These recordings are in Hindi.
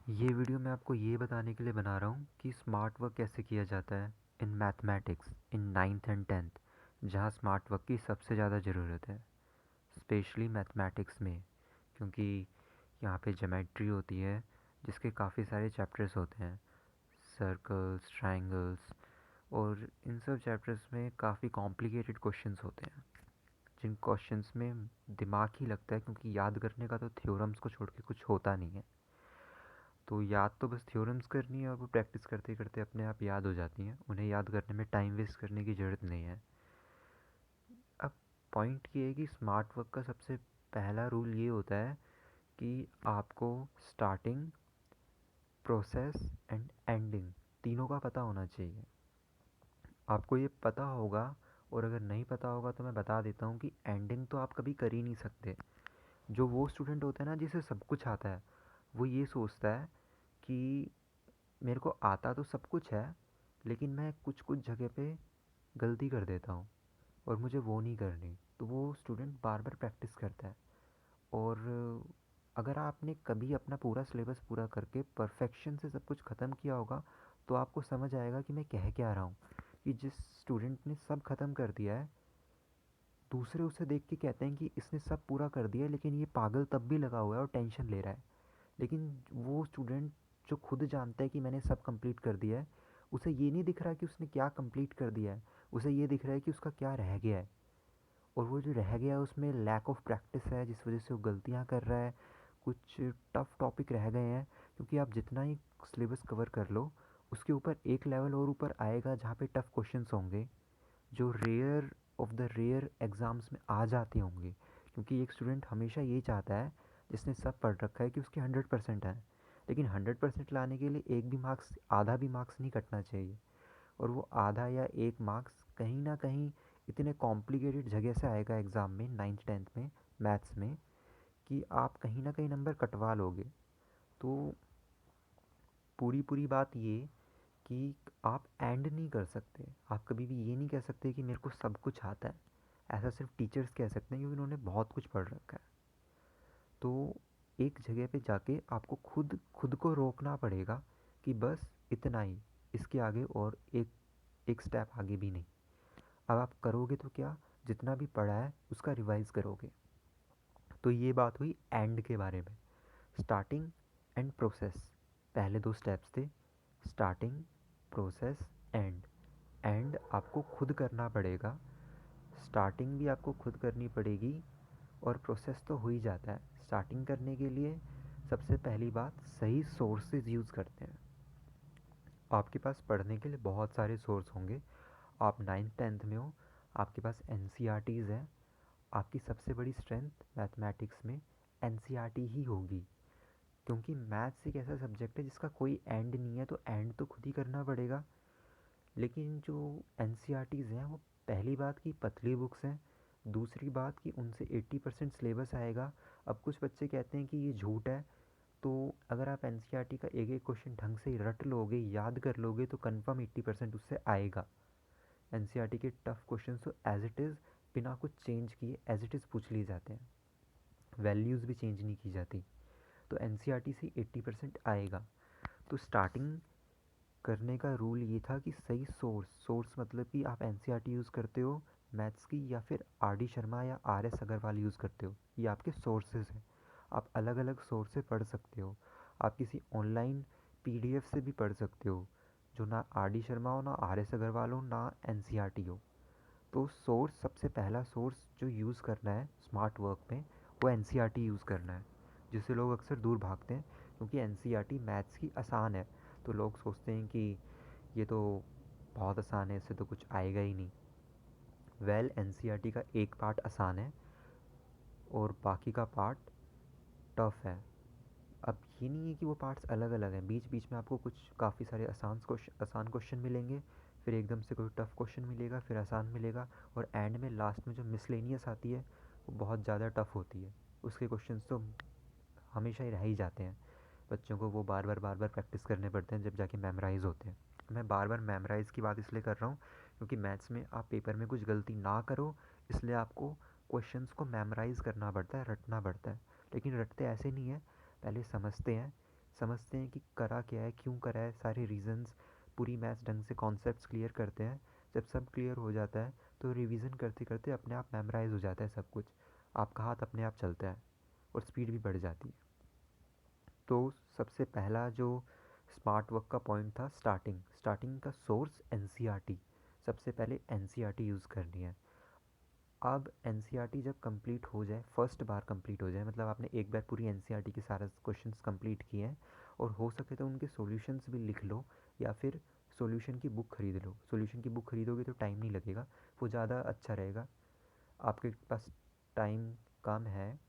ये वीडियो मैं आपको ये बताने के लिए बना रहा हूँ कि स्मार्ट वर्क कैसे किया जाता है in mathematics in ninth and tenth, जहाँ स्मार्ट वर्क की सबसे ज़्यादा ज़रूरत है, स्पेशली मैथमेटिक्स में। क्योंकि यहाँ पे ज्योमेट्री होती है, जिसके काफ़ी सारे चैप्टर्स होते हैं, सर्कल्स, ट्रायंगल्स, और इन सब चैप्टर्स में काफ़ी कॉम्प्लिकेटेड क्वेश्चंस होते हैं, जिन क्वेश्चंस में दिमाग ही लगता है, क्योंकि याद करने का तो थ्योरम्स को छोड़ के कुछ होता नहीं है। तो याद तो बस थ्योरम्स करनी है और वो प्रैक्टिस करते करते अपने आप याद हो जाती हैं, उन्हें याद करने में टाइम वेस्ट करने की ज़रूरत नहीं है। अब पॉइंट ये है कि स्मार्ट वर्क का सबसे पहला रूल ये होता है कि आपको स्टार्टिंग, प्रोसेस एंड एंडिंग तीनों का पता होना चाहिए। आपको ये पता होगा, और अगर नहीं पता होगा तो मैं बता देता हूँ कि एंडिंग तो आप कभी कर ही नहीं सकते। जो वो स्टूडेंट होता है ना जिसे सब कुछ आता है, वो ये सोचता है कि मेरे को आता तो सब कुछ है, लेकिन मैं कुछ कुछ जगह पे गलती कर देता हूँ और मुझे वो नहीं करनी। तो वो स्टूडेंट बार बार प्रैक्टिस करता है। और अगर आपने कभी अपना पूरा सिलेबस पूरा करके परफेक्शन से सब कुछ ख़त्म किया होगा, तो आपको समझ आएगा कि मैं कह क्या रहा हूँ। कि जिस स्टूडेंट ने सब ख़त्म कर दिया है, दूसरे उसे देख के कहते हैं कि इसने सब पूरा कर दिया है, लेकिन ये पागल तब भी लगा हुआ है और टेंशन ले रहा है। लेकिन वो स्टूडेंट जो खुद जानता है कि मैंने सब कंप्लीट कर दिया है, उसे ये नहीं दिख रहा कि उसने क्या कंप्लीट कर दिया है, उसे ये दिख रहा है कि उसका क्या रह गया है। और वो जो रह गया है उसमें लैक ऑफ प्रैक्टिस है, जिस वजह से वो गलतियाँ कर रहा है। कुछ टफ टॉपिक रह गए हैं, क्योंकि आप जितना ही सिलेबस कवर कर लो, उसके ऊपर एक लेवल और ऊपर आएगा जहाँ पे टफ क्वेश्चंस होंगे, जो rare of the rare exams में आ जाते होंगे। क्योंकि एक स्टूडेंट हमेशा ये चाहता है, जिसने सब पढ़ रखा है, कि उसके 100% है। लेकिन 100% लाने के लिए एक भी मार्क्स, आधा भी मार्क्स नहीं कटना चाहिए। और वो आधा या एक मार्क्स कहीं ना कहीं इतने कॉम्प्लिकेटेड जगह से आएगा एग्ज़ाम में, नाइन्थ टेंथ में, मैथ्स में, कि आप कहीं ना कहीं नंबर कटवा लोगे। तो पूरी पूरी बात ये कि आप एंड नहीं कर सकते। आप कभी भी ये नहीं कह सकते कि मेरे को सब कुछ आता है। ऐसा सिर्फ टीचर्स कह सकते हैं, क्योंकि उन्होंने बहुत कुछ पढ़ रखा है। तो एक जगह पे जाके आपको खुद खुद को रोकना पड़ेगा कि बस इतना ही, इसके आगे और एक एक स्टेप आगे भी नहीं। अब आप करोगे तो क्या, जितना भी पढ़ा है उसका रिवाइज करोगे। तो ये बात हुई एंड के बारे में। स्टार्टिंग एंड प्रोसेस, पहले दो स्टेप्स थे, स्टार्टिंग, प्रोसेस, एंड। एंड आपको खुद करना पड़ेगा, स्टार्टिंग भी आपको खुद करनी पड़ेगी, और प्रोसेस तो हो ही जाता है। स्टार्टिंग करने के लिए सबसे पहली बात, सही सोर्सेज यूज़ करते हैं। आपके पास पढ़ने के लिए बहुत सारे सोर्स होंगे। आप नाइन्थ टेंथ में हो, आपके पास एन है। आपकी सबसे बड़ी स्ट्रेंथ मैथमेटिक्स में एन ही होगी, क्योंकि मैथ्स एक ऐसा सब्जेक्ट है जिसका कोई एंड नहीं है, तो एंड तो खुद ही करना पड़ेगा। लेकिन जो एन हैं, वो पहली बात की पतली बुक्स हैं, दूसरी बात कि उनसे 80% सिलेबस आएगा। अब कुछ बच्चे कहते हैं कि ये झूठ है। तो अगर आप एन का एक एक क्वेश्चन ढंग से रट लोगे, याद कर लोगे, तो कन्फर्म 80% उससे आएगा। एन के टफ क्वेश्चन तो एज इट इज़, बिना कुछ चेंज किए एज इट इज़ पूछ लिए जाते हैं, वैल्यूज़ भी चेंज नहीं की जाती। तो एन से 80% आएगा। तो स्टार्टिंग करने का रूल ये था कि सही सोर्स मतलब कि आप एन यूज़ करते हो मैथ्स की, या फिर आर डी शर्मा या आर एस अग्रवाल यूज़ करते हो, ये आपके सोर्सेज हैं। आप अलग अलग सोर्स से पढ़ सकते हो। आप किसी ऑनलाइन पीडीएफ से भी पढ़ सकते हो, जो ना आर डी शर्मा हो, ना आर एस अग्रवाल हो, ना एन हो। तो सोर्स, सबसे पहला सोर्स जो यूज़ करना है स्मार्ट वर्क में, वो एन यूज़ करना है, जिससे लोग अक्सर दूर भागते हैं। क्योंकि एन मैथ्स की आसान है, तो लोग सोचते हैं कि ये तो बहुत आसान है, इससे तो कुछ आएगा ही नहीं। वेल, एन का एक पार्ट आसान है और बाकी का पार्ट टफ है। अब ये नहीं है कि वो पार्ट्स अलग अलग हैं, बीच बीच में आपको कुछ काफ़ी सारे आसान क्वेश्चन मिलेंगे, फिर एकदम से कोई टफ क्वेश्चन मिलेगा, फिर आसान मिलेगा, और एंड में लास्ट में जो मिसलेनियस आती है, वो बहुत ज़्यादा टफ होती है। उसके क्वेश्चंस तो हमेशा ही रह ही जाते हैं। बच्चों को वो बार बार प्रैक्टिस करने पड़ते हैं, जब जाके मेमोराइज़ होते हैं। मैं बार बार मेमोराइज़ की बात इसलिए कर रहा हूँ, क्योंकि मैथ्स में आप पेपर में कुछ गलती ना करो, इसलिए आपको क्वेश्चंस को मेमोराइज़ करना पड़ता है, रटना पड़ता है। लेकिन रटते ऐसे नहीं है, पहले समझते हैं, समझते हैं कि करा क्या है, क्यों करा है, सारे रीजंस, पूरी मैथ्स ढंग से कॉन्सेप्ट्स क्लियर करते हैं। जब सब क्लियर हो जाता है तो रिवीजन करते करते अपने आप मेमोराइज हो जाता है सब कुछ, आपका हाथ अपने आप चलता है और स्पीड भी बढ़ जाती है। तो सबसे पहला जो स्मार्ट वर्क का पॉइंट था, स्टार्टिंग स्टार्टिंग का सोर्स एनसीईआरटी। सबसे पहले एनसीईआरटी यूज़ करनी है। अब एनसीईआरटी जब कंप्लीट हो जाए, फर्स्ट बार कंप्लीट हो जाए, मतलब आपने एक बार पूरी एनसीईआरटी के सारे क्वेश्चंस कंप्लीट किए हैं और हो सके तो उनके सॉल्यूशंस भी लिख लो, या फिर सॉल्यूशन की बुक खरीद लो। सॉल्यूशन की बुक खरीदोगे तो टाइम नहीं लगेगा, वो ज़्यादा अच्छा रहेगा। आपके पास टाइम कम है,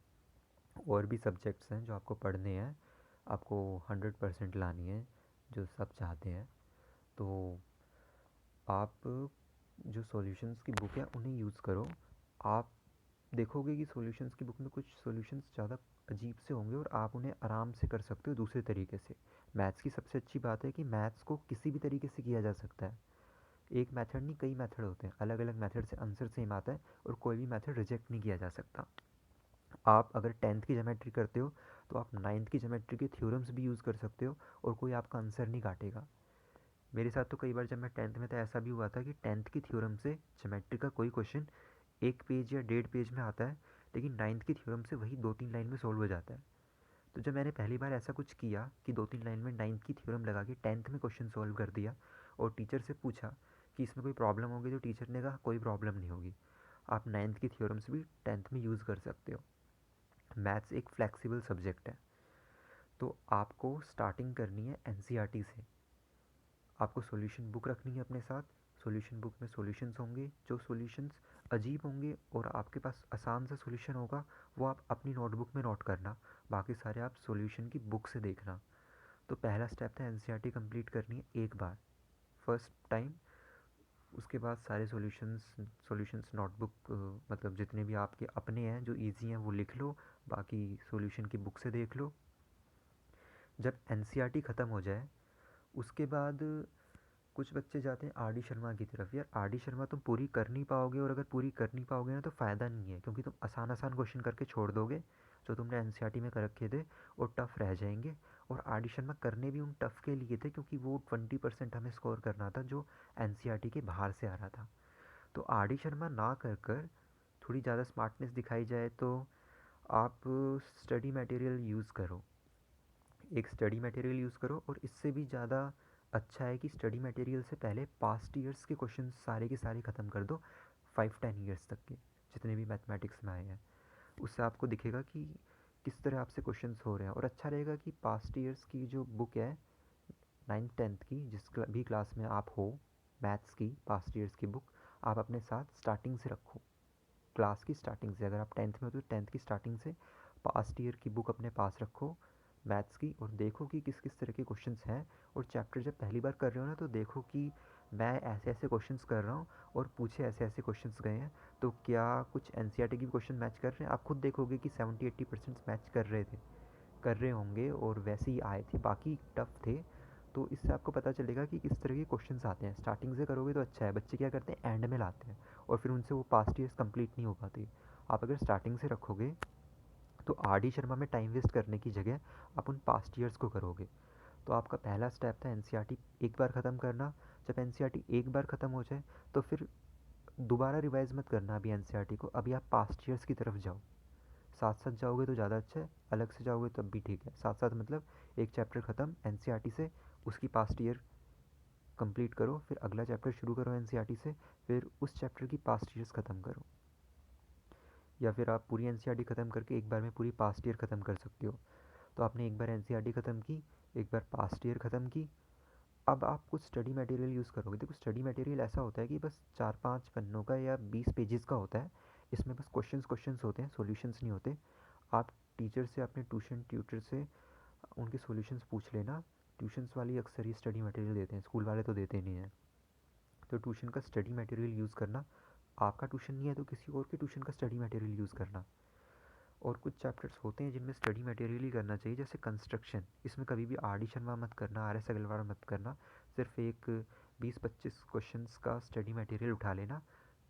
और भी सब्जेक्ट्स हैं जो आपको पढ़ने हैं, आपको 100% लानी है जो सब चाहते हैं। तो आप जो सॉल्यूशंस की बुक है उन्हें यूज़ करो। आप देखोगे कि सॉल्यूशंस की बुक में कुछ सॉल्यूशंस ज़्यादा अजीब से होंगे और आप उन्हें आराम से कर सकते हो दूसरे तरीके से। मैथ्स की सबसे अच्छी बात है कि मैथ्स को किसी भी तरीके से किया जा सकता है। एक मेथड नहीं, कई मेथड होते हैं, अलग अलग मेथड से आंसर सेम आता है और कोई भी मेथड रिजेक्ट नहीं किया जा सकता। आप अगर 10th की ज्योमेट्री करते हो तो आप 9th की ज्योमेट्री के थ्योरम्स भी यूज़ कर सकते हो और कोई आपका आंसर नहीं काटेगा। मेरे साथ तो कई बार जब मैं 10th में था ऐसा भी हुआ था कि 10th की थ्योरम से ज्योमेट्री का कोई क्वेश्चन 1 पेज या 1.5 पेज में आता है, लेकिन 9th की थ्योरम से वही 2-3 लाइन में सॉल्व हो जाता है। तो जब मैंने पहली बार ऐसा कुछ किया कि 2-3 लाइन में 9th की थ्योरम लगा के 10th में क्वेश्चन सॉल्व कर दिया और टीचर से पूछा कि इसमें कोई प्रॉब्लम होगी, तो टीचर ने कहा कोई प्रॉब्लम नहीं होगी, आप 9th की थ्योरम्स भी 10th में यूज़ कर सकते हो। मैथ्स एक फ्लेक्सिबल सब्जेक्ट है। तो आपको स्टार्टिंग करनी है एनसीईआरटी से। आपको सॉल्यूशन बुक रखनी है अपने साथ। सॉल्यूशन बुक में सॉल्यूशंस होंगे, जो सॉल्यूशंस अजीब होंगे और आपके पास आसान सा सॉल्यूशन होगा वो आप अपनी नोटबुक में नोट करना, बाकी सारे आप सॉल्यूशन की बुक से देखना। तो पहला स्टेप था एनसीईआरटी कंप्लीट करनी है एक बार, फर्स्ट टाइम। उसके बाद सारे सॉल्यूशंस नोटबुक, मतलब जितने भी आपके अपने हैं जो इजी हैं वो लिख लो, बाकी सॉल्यूशन की बुक से देख लो। जब एनसीईआरटी ख़त्म हो जाए उसके बाद कुछ बच्चे जाते हैं आर डी शर्मा की तरफ। यार आर डी शर्मा तुम पूरी कर नहीं पाओगे, और अगर पूरी कर नहीं पाओगे ना तो फ़ायदा नहीं है, क्योंकि तुम आसान आसान क्वेश्चन करके छोड़ दोगे जो तुमने एनसीईआरटी में कर रखे थे, और टफ़ रह जाएंगे। और आर डी शर्मा करने भी उन टफ़ के लिए थे क्योंकि वो 20% हमें स्कोर करना था जो एनसीईआरटी के बाहर से आ रहा था। तो आर डी शर्मा ना कर कर थोड़ी ज़्यादा स्मार्टनेस दिखाई जाए तो आप स्टडी मटेरियल यूज़ करो। एक स्टडी मटेरियल यूज़ करो, और इससे भी ज़्यादा अच्छा है कि स्टडी मटेरियल से पहले पास्ट ईयर्स के क्वेश्चन सारे के सारे ख़त्म कर दो, 5-10 ईयर्स तक के जितने भी मैथमेटिक्स में आए हैं। उससे आपको दिखेगा कि किस तरह आपसे क्वेश्चंस हो रहे हैं। और अच्छा रहेगा कि पास्ट ईयर्स की जो बुक है 9th-10th की, जिस भी क्लास में आप हो, मैथ्स की पास्ट ईयर्स की बुक आप अपने साथ स्टार्टिंग से रखो। क्लास की स्टार्टिंग से, अगर आप 10th में हो तो 10th की स्टार्टिंग से पास्ट ईयर की बुक अपने पास रखो मैथ्स की, और देखो कि किस किस तरह के क्वेश्चंस हैं। और चैप्टर जब पहली बार कर रहे हो ना तो देखो कि मैं ऐसे ऐसे क्वेश्चंस कर रहा हूँ और पूछे ऐसे ऐसे क्वेश्चंस गए हैं, तो क्या कुछ एनसीईआरटी के क्वेश्चन मैच कर रहे हैं। आप खुद देखोगे कि 70-80% मैच कर रहे होंगे और वैसे ही आए थे, बाकी टफ थे। तो इससे आपको पता चलेगा कि किस तरह के क्वेश्चंस आते हैं। स्टार्टिंग से करोगे तो अच्छा है, बच्चे क्या करते हैं एंड में लाते हैं और फिर उनसे वो पास्ट ईयर्स कंप्लीट नहीं हो पाती। आप अगर स्टार्टिंग से रखोगे तो आर डी शर्मा में टाइम वेस्ट करने की जगह आप उन पास्ट ईयर्स को करोगे। तो आपका पहला स्टेप था एनसीईआरटी एक बार ख़त्म करना। जब एनसीईआरटी एक बार ख़त्म हो जाए तो फिर दोबारा रिवाइज मत करना अभी एनसीईआरटी को, अभी आप पास्ट ईयर्स की तरफ जाओ। साथ साथ जाओगे तो ज़्यादा अच्छा है, अलग से जाओगे तब भी ठीक है। साथ साथ मतलब एक चैप्टर ख़त्म एनसीईआरटी से, उसकी पास्ट ईयर कंप्लीट करो, फिर अगला चैप्टर शुरू करो एनसीईआरटी से, फिर उस चैप्टर की पास्ट ईयर्स ख़त्म करो। या फिर आप पूरी एनसीईआरटी ख़त्म करके एक बार में पूरी पास्ट ईयर ख़त्म कर सकते हो। तो आपने एक बार एनसीईआरटी ख़त्म की, एक बार पास्ट ईयर ख़त्म की, अब आप कुछ स्टडी मटेरियल यूज़ करोगे। देखो स्टडी मटेरियल ऐसा होता है कि बस 4-5 पन्नों का या 20 पेजेस का होता है। इसमें बस क्वेश्चंस क्वेश्चंस होते हैं, सॉल्यूशंस नहीं होते। आप टीचर से, अपने ट्यूशन ट्यूटर से उनके सॉल्यूशंस पूछ लेना। ट्यूशन्स वाले अक्सर ही स्टडी मटेरियल देते हैं, स्कूल वाले तो देते नहीं हैं। तो ट्यूशन का स्टडी मटेरियल यूज़ करना, आपका ट्यूशन नहीं है तो किसी और के ट्यूशन का स्टडी मटेरियल यूज़ करना। और कुछ चैप्टर्स होते हैं जिनमें स्टडी मटेरियल ही करना चाहिए, जैसे कंस्ट्रक्शन। इसमें कभी भी आर डी शर्मा मत करना, आर एस अग्रवाल मत करना। सिर्फ एक 20-25 क्वेश्चंस का स्टडी मटेरियल उठा लेना,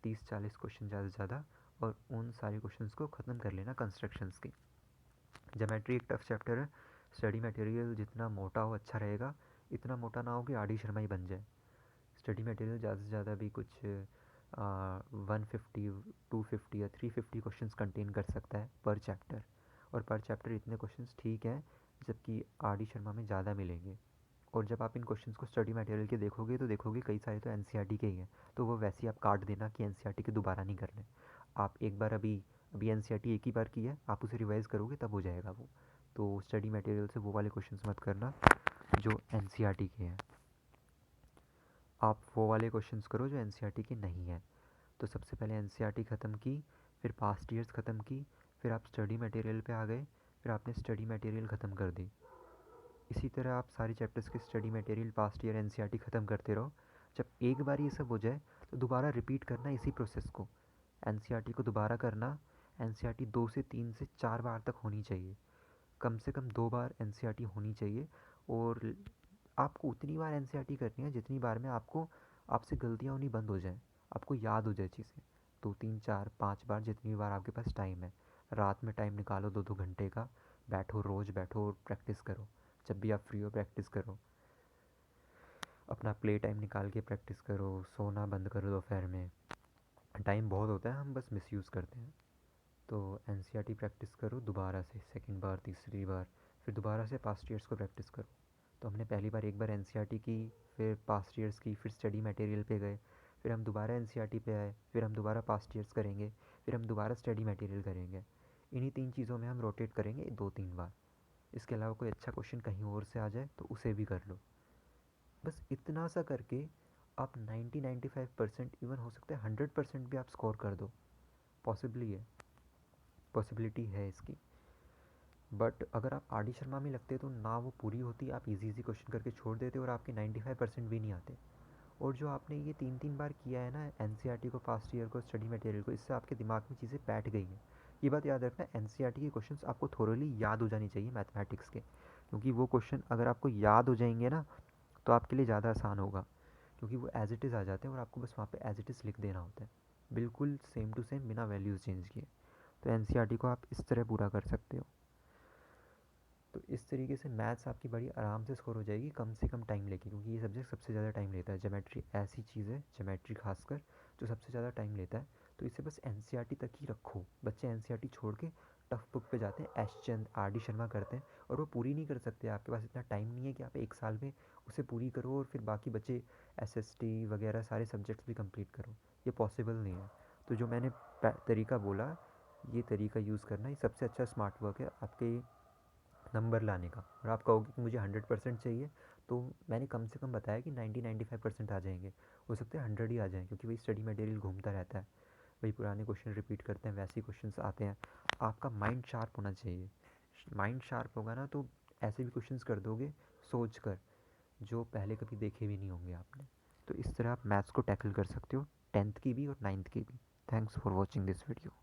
30-40 क्वेश्चन ज़्यादा से ज़्यादा, और उन सारे क्वेश्चंस को ख़त्म कर लेना कंस्ट्रक्शंस के। ज्योमेट्री एक टफ चैप्टर है, स्टडी मटेरियल जितना मोटा हो अच्छा रहेगा, इतना मोटा ना हो कि आर डी शर्मा ही बन जाए। स्टडी मटेरियल ज़्यादा से ज़्यादा भी कुछ 150, 250 या 350 क्वेश्चंस कंटेन कर सकता है पर चैप्टर। और पर चैप्टर इतने क्वेश्चंस ठीक हैं, जबकि आर डी शर्मा में ज़्यादा मिलेंगे। और जब आप इन क्वेश्चंस को स्टडी मटेरियल के देखोगे तो देखोगे कई सारे तो एन के ही हैं, तो वो वैसे ही आप काट देना कि एन के दोबारा नहीं करने। आप एक बार अभी अभी एन एक ही बार की है, आप उसे रिवाइज़ करोगे तब हो जाएगा वो। तो स्टडी मटेरियल से वो वाले क्वेश्चंस मत करना जो एन के हैं, आप वो वाले क्वेश्चंस करो जो एन के नहीं हैं। तो सबसे पहले एन ख़त्म की, फिर पास्ट ईयर्स ख़त्म की, फिर आप स्टडी मटेरियल पे आ गए, फिर आपने स्टडी मटेरियल ख़त्म कर दी। इसी तरह आप सारी चैप्टर्स के स्टडी मटेरियल पास्ट ईयर एन ख़त्म करते रहो। जब एक बार ये सब हो जाए तो दोबारा रिपीट करना इसी प्रोसेस को, एन को दोबारा करना। एन 2 से 3 से 4 बार तक होनी चाहिए, कम से कम 2 बार एन होनी चाहिए। और आपको उतनी बार एन करनी है जितनी बार में आपसे गलतियाँ होनी बंद हो जाएं, आपको याद हो जाए चीज़ें। 2, 3, 4, 5 बार, जितनी बार आपके पास टाइम है। रात में टाइम निकालो 2-2 घंटे का, बैठो, रोज़ बैठो और प्रैक्टिस करो। जब भी आप फ्री हो प्रैक्टिस करो, अपना प्ले टाइम निकाल के प्रैक्टिस करो, सोना बंद करो दोपहर में। टाइम बहुत होता है, हम बस मिसयूज़ करते हैं। तो एन प्रैक्टिस करो दोबारा से, सेकंड बार, तीसरी बार, फिर दोबारा से पास्ट ईयर्स को प्रैक्टिस करो। तो हमने पहली बार एक बार एन की, फिर पास्ट ईयर्स की, फिर स्टडी मटेरियल पे गए, फिर हम दोबारा एन पे आए, फिर हम दोबारा पास्ट ईयर्स करेंगे, फिर हम दोबारा स्टडी मटेरियल करेंगे। इन्हीं 3 चीज़ों में हम रोटेट करेंगे 2-3 बार। इसके अलावा कोई अच्छा क्वेश्चन कहीं और से आ जाए तो उसे भी कर लो। बस इतना सा करके आप 90-95%, इवन हो सकता है 100% भी आप स्कोर कर दो। पॉसिबिलिटी है इसकी। बट अगर आप आर डी शर्मा में लगते तो ना वो पूरी होती, आप इजी इजी क्वेश्चन करके छोड़ देते और आपके 95% भी नहीं आते। और जो आपने ये 3-3 बार किया है ना, एन को, पास्ट ईयर को, स्टडी मटेरियल को, इससे आपके दिमाग में चीज़ें बैठ गई हैं। ये बात याद रखना, एन के क्वेश्चंस आपको थोरली याद हो जानी चाहिए मैथमेटिक्स के, क्योंकि वो क्वेश्चन अगर आपको याद हो जाएंगे ना तो आपके लिए ज़्यादा आसान होगा, क्योंकि वो एज इट इज़ आ जाते हैं और आपको बस वहाँ पे एज इट इज़ लिख देना होता है, बिल्कुल सेम टू सेम, बिना वैल्यूज़ चेंज किए। तो एन को आप इस तरह पूरा कर सकते हो। तो इस तरीके से मैथ्स आपकी बड़ी आराम से स्कोर हो जाएगी, कम से कम टाइम लेके, क्योंकि ये सब्जेक्ट सबसे ज़्यादा टाइम लेता है। ज्योमेट्री ऐसी चीज़ है, ज्योमेट्री खासकर, जो सबसे ज़्यादा टाइम लेता है। तो इसे बस एन तक ही रखो। बच्चे एन छोड़ के टफ बुक पे जाते हैं, एस चंद, आर डी शर्मा करते हैं, और वो पूरी नहीं कर सकते। आपके पास इतना टाइम नहीं है कि आप एक साल में उसे पूरी करो और फिर बाकी बचे एस एस टी वगैरह सारे सब्जेक्ट्स भी कंप्लीट करो। ये पॉसिबल नहीं है। तो जो मैंने तरीका बोला, ये तरीका यूज़ करना, ये सबसे अच्छा स्मार्ट वर्क है आपके नंबर लाने का। और आप कहोगे कि मुझे 100% चाहिए, तो मैंने कम से कम बताया कि 90-95% आ जाएंगे। हो सकता है 100 ही आ जाएँ, क्योंकि वही स्टडी मटेरियल घूमता रहता है, वही पुराने क्वेश्चन रिपीट करते हैं, वैसे ही क्वेश्चंस आते हैं। आपका माइंड शार्प होना चाहिए। माइंड शार्प होगा ना तो ऐसे भी क्वेश्चंस कर दोगे सोच कर, जो पहले कभी देखे भी नहीं होंगे आपने। तो इस तरह आप मैथ्स को टैकल कर सकते हो, 10th की भी और 9th की भी। Thanks for watching this video.